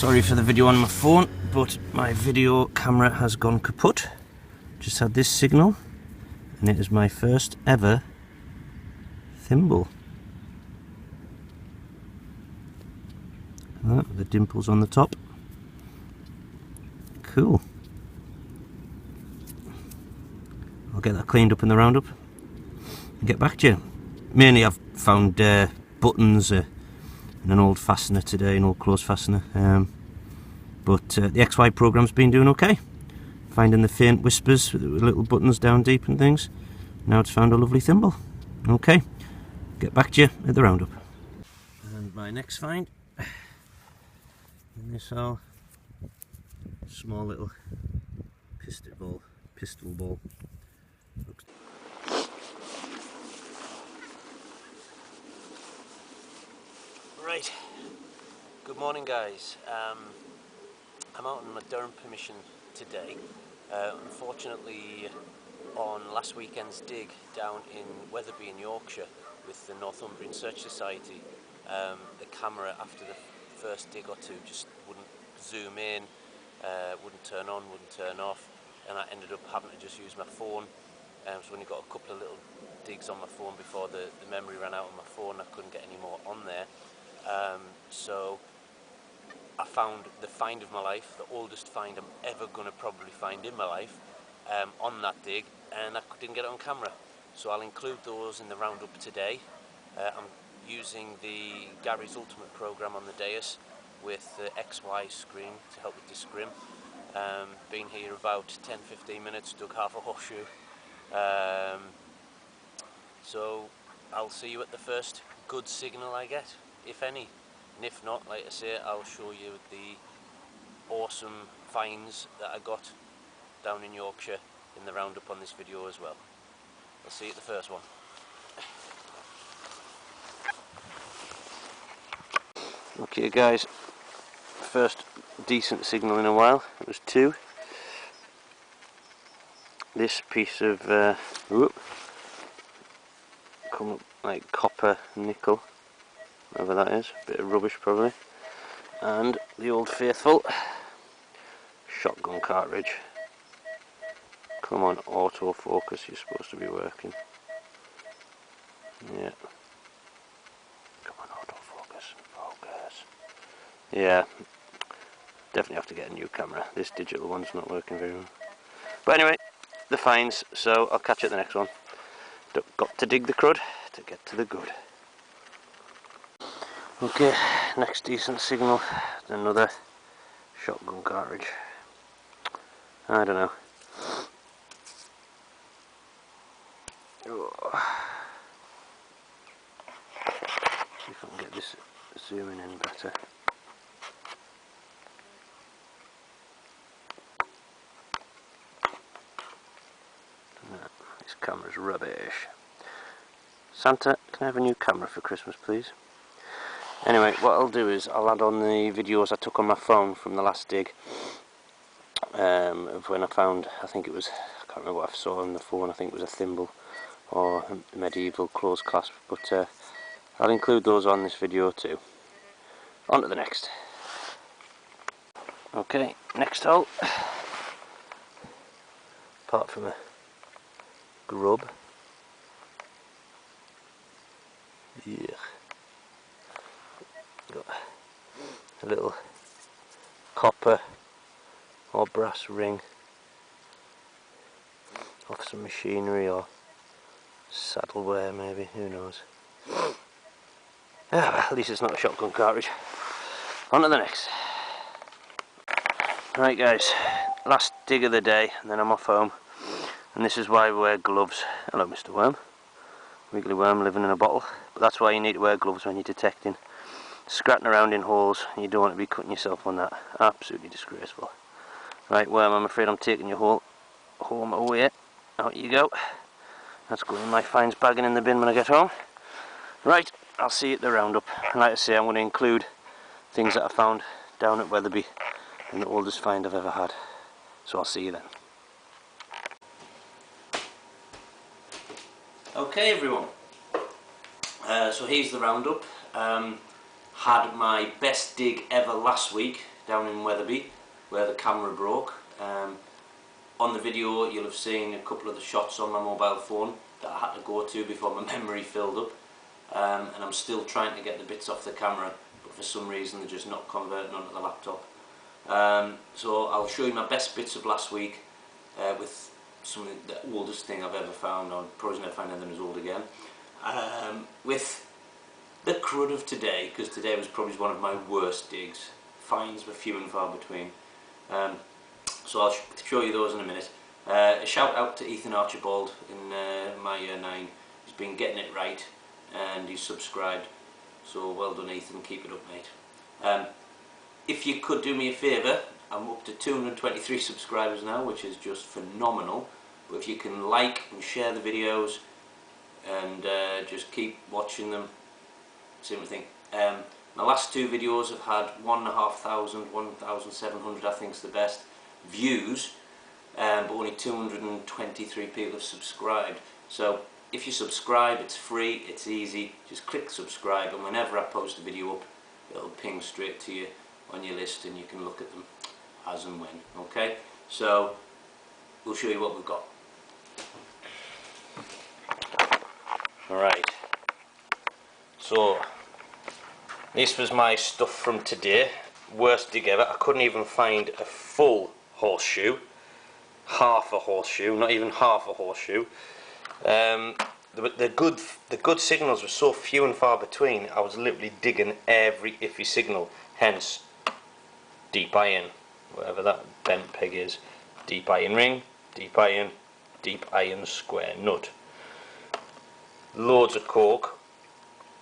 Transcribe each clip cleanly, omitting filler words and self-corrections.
Sorry for the video on my phone, but my video camera has gone kaput. Just had this signal, and it is my first ever thimble. Oh, the dimples on the top. Cool. I'll get that cleaned up in the roundup and get back to you. Mainly I've found buttons and an old fastener today, an old close fastener. But the XY program's been doing okay. Finding the faint whispers with little buttons down deep and things. Now it's found a lovely thimble. Okay, get back to you at the roundup. And my next find in this hole, small little pistol ball. Right, good morning guys. I'm out on my Durham permission today. Unfortunately, on last weekend's dig down in Wetherby in Yorkshire with the Northumberland Search Society, the camera after the first dig or two just wouldn't zoom in, wouldn't turn on, wouldn't turn off, and I ended up having to just use my phone. So when I got a couple of little digs on my phone before the memory ran out on my phone, I couldn't get any more on there. So I found the find of my life, the oldest find I'm ever going to probably find in my life, on that dig, and I didn't get it on camera. So I'll include those in the roundup today. I'm using the Gary's Ultimate program on the dais with the XY screen to help with the scrim. Been here about 10-15 minutes, dug half a horseshoe. So I'll see you at the first good signal I get, if any. And if not, like I say, I'll show you the awesome finds that I got down in Yorkshire in the roundup on this video as well. I'll see you at the first one. Okay guys, first decent signal in a while. It was two. This piece of come up like copper nickel, whatever that is, bit of rubbish probably, and the old faithful shotgun cartridge. Come on, autofocus, you're supposed to be working. Yeah. Come on, autofocus, focus. Yeah, definitely have to get a new camera. This digital one's not working very well. But anyway, the finds, so I'll catch you at the next one. Got to dig the crud to get to the good. Okay, next decent signal, another shotgun cartridge. I don't know. Oh. See if I can get this zooming in better. No, this camera's rubbish. Santa, can I have a new camera for Christmas, please? Anyway, what I'll do is I'll add on the videos I took on my phone from the last dig, of when I found, I think it was, I can't remember what I saw on the phone, I think it was a thimble or a medieval closed clasp, but I'll include those on this video too. On to the next. Okay, next hole. Apart from a grub. Yeah. Got a little copper or brass ring off some machinery or saddleware maybe, who knows. Well, at least it's not a shotgun cartridge. On to the next. Right guys, last dig of the day and then I'm off home, and this is why we wear gloves. Hello Mr. Worm, wiggly worm living in a bottle, but that's why you need to wear gloves when you're detecting. Scratching around in holes, and you don't want to be cutting yourself on that. Absolutely disgraceful. Right worm, I'm afraid I'm taking you home away. Out you go. That's going in my finds bagging in the bin when I get home. Right, I'll see you at the roundup. And like I say, I'm going to include things that I found down at Wetherby, and the oldest find I've ever had. So I'll see you then. Okay everyone, so here's the roundup. Had my best dig ever last week down in Wetherby where the camera broke. On the video you'll have seen a couple of the shots on my mobile phone that I had to go to before my memory filled up, and I'm still trying to get the bits off the camera, but for some reason they're just not converting onto the laptop. So I'll show you my best bits of last week with the oldest thing I've ever found. I'll probably never find anything as old again. With the crud of today, because today was probably one of my worst digs. Finds were few and far between. So I'll show you those in a minute. A shout out to Ethan Archibald in my year 9. He's been getting it right and he's subscribed. So well done Ethan, keep it up mate. If you could do me a favour, I'm up to 223 subscribers now, which is just phenomenal. But if you can like and share the videos and just keep watching them, same thing. My last 2 videos have had 1,500, 1,700 I think is the best views, but only 223 people have subscribed. So if you subscribe, it's free, it's easy, just click subscribe, and whenever I post a video up, it'll ping straight to you on your list and you can look at them as and when. Okay, so we'll show you what we've got. Alright, so this was my stuff from today. Worst dig ever. I couldn't even find a full horseshoe, half a horseshoe, not even half a horseshoe. The good signals were so few and far between. I was literally digging every iffy signal. Hence, deep iron, whatever that bent peg is. Deep iron ring, deep iron square nut. Loads of cork.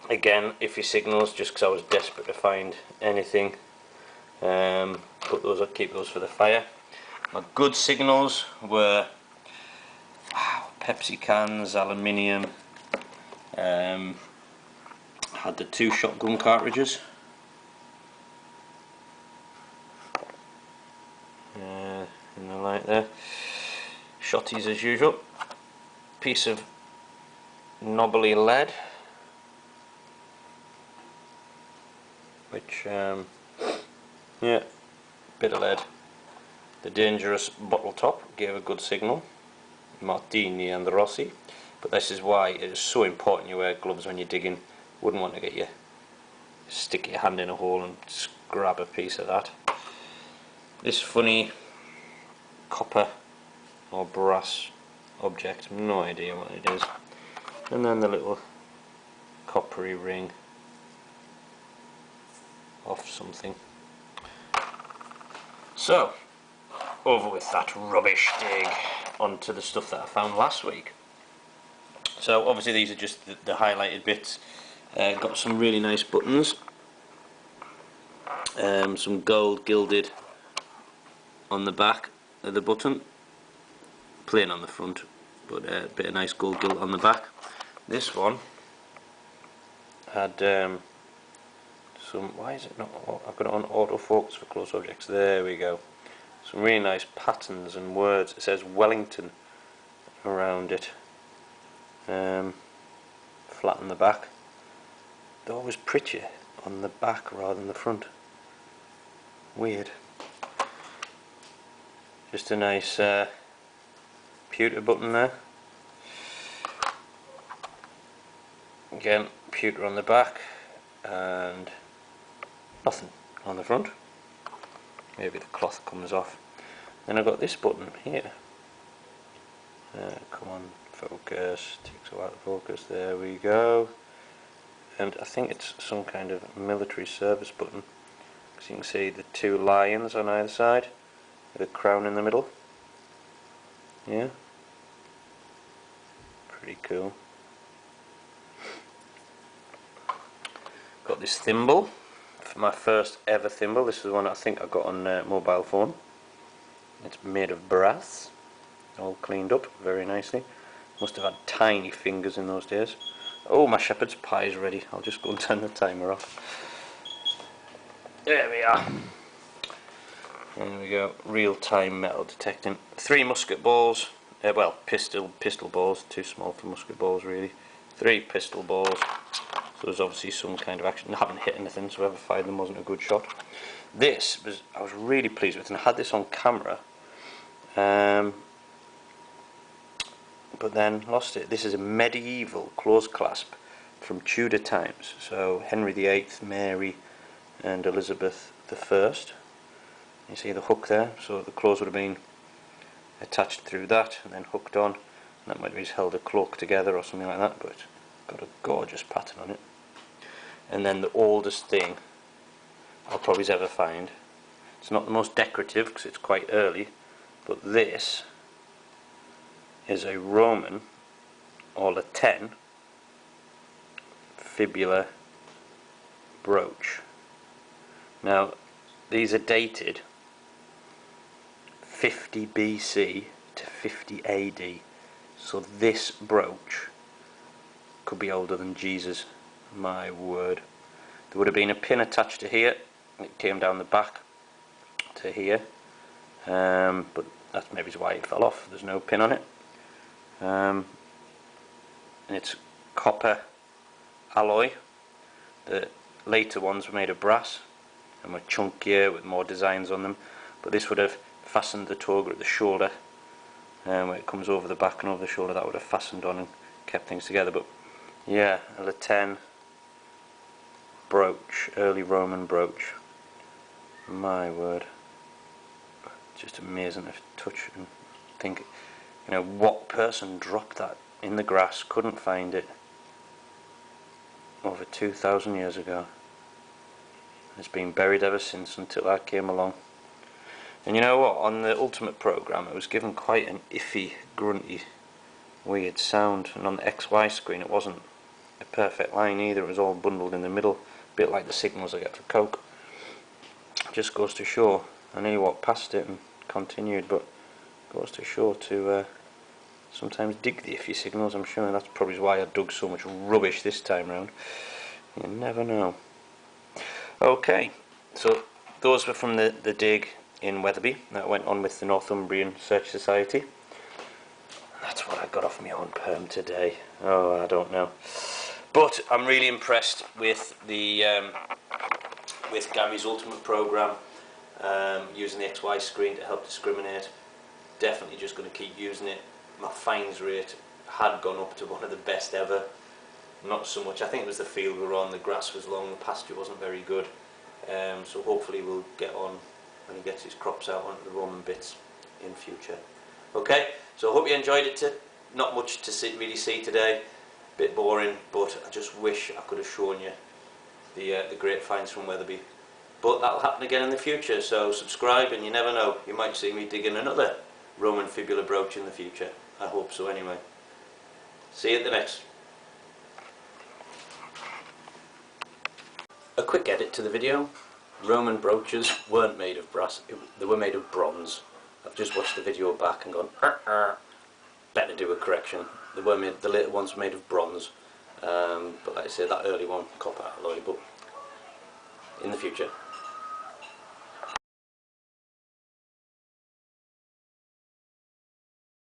Again, iffy signals, just because I was desperate to find anything. Put those up, keep those for the fire. My good signals were Pepsi cans, aluminium. Had the 2 shotgun cartridges. In the light there. Shotties as usual. Piece of knobbly lead, which yeah, bit of lead. The dangerous bottle top gave a good signal, Martini and the Rossi, but this is why it is so important you wear gloves when you're digging. Wouldn't want to get you stick your hand in a hole and just grab a piece of that. This funny copper or brass object, no idea what it is, and then the little coppery ring off something. So, over with that rubbish dig, onto the stuff that I found last week. So obviously these are just the highlighted bits. Got some really nice buttons, some gold gilded on the back of the button, plain on the front, but a bit of nice gold gilt on the back. This one had some, why is it not, I've got it on autofocus for close objects, there we go. Some really nice patterns and words. It says Wellington around it. Flat on the back. They're always prettier on the back rather than the front. Weird. Just a nice pewter button there. Again, pewter on the back and nothing on the front. Maybe the cloth comes off. Then I've got this button here. Come on, focus. Takes a while to focus. There we go. And I think it's some kind of military service button. Because you can see the 2 lions on either side, with a crown in the middle. Yeah. Pretty cool. Got this thimble. For my first ever thimble. This is one I think I got on mobile phone. It's made of brass, all cleaned up very nicely. Must have had tiny fingers in those days. Oh, my shepherd's pie is ready. I'll just go and turn the timer off. There we are. There we go. Real-time metal detecting. 3 musket balls. Well, pistol balls. Too small for musket balls, really. 3 pistol balls. So there's obviously some kind of action. I haven't hit anything, so whoever fired them wasn't a good shot. This was, I was really pleased with, and I had this on camera, but then lost it. This is a medieval close clasp from Tudor times, so Henry VIII, Mary and Elizabeth I. You see the hook there, so the clothes would have been attached through that and then hooked on, and that might have just held a cloak together or something like that, but it's got a gorgeous pattern on it. And then the oldest thing I'll probably ever find, it's not the most decorative because it's quite early, but this is a Roman or Latin fibula brooch. Now these are dated 50 BC to 50 AD, so this brooch could be older than Jesus, my word. There would have been a pin attached to here, it came down the back to here, but that's maybe why it fell off. There's no pin on it, and it's copper alloy. The later ones were made of brass and were chunkier with more designs on them, but this would have fastened the toga at the shoulder, and when it comes over the back and over the shoulder, that would have fastened on and kept things together. But yeah, a Latin brooch, early Roman brooch, my word, just amazing to touch and think, you know, what person dropped that in the grass, couldn't find it over 2,000 years ago. It's been buried ever since until that came along. And you know what, on the Ultimate programme it was given quite an iffy, grunty, weird sound, and on the XY screen it wasn't a perfect line either, it was all bundled in the middle, a bit like the signals I get for Coke. Just goes to show, I nearly walked past it and continued, but goes to show to sometimes dig the iffy signals. I'm sure that's probably why I dug so much rubbish this time round. You never know. Okay, so those were from the dig in Wetherby that went on with the Northumberland Search Society. That's what I got off my own perm today. Oh, I don't know. But I'm really impressed with the with Gary's Ultimate programme, using the XY screen to help discriminate. Definitely just going to keep using it. My fines rate had gone up to one of the best ever. Not so much, I think it was the field we were on, the grass was long, the pasture wasn't very good. So hopefully we'll get on when he gets his crops out onto the Roman bits in future. Okay, so I hope you enjoyed it. Not much to really see today, bit boring, but I just wish I could have shown you the great finds from Wetherby. But that'll happen again in the future, so subscribe and you never know, you might see me digging another Roman fibula brooch in the future. I hope so anyway. See you at the next. A quick edit to the video. Roman brooches weren't made of brass, they were made of bronze. I've just watched the video back and gone, better do a correction. They were made, the later ones were made of bronze, but like I say, that early one, copper alloy, but in the future.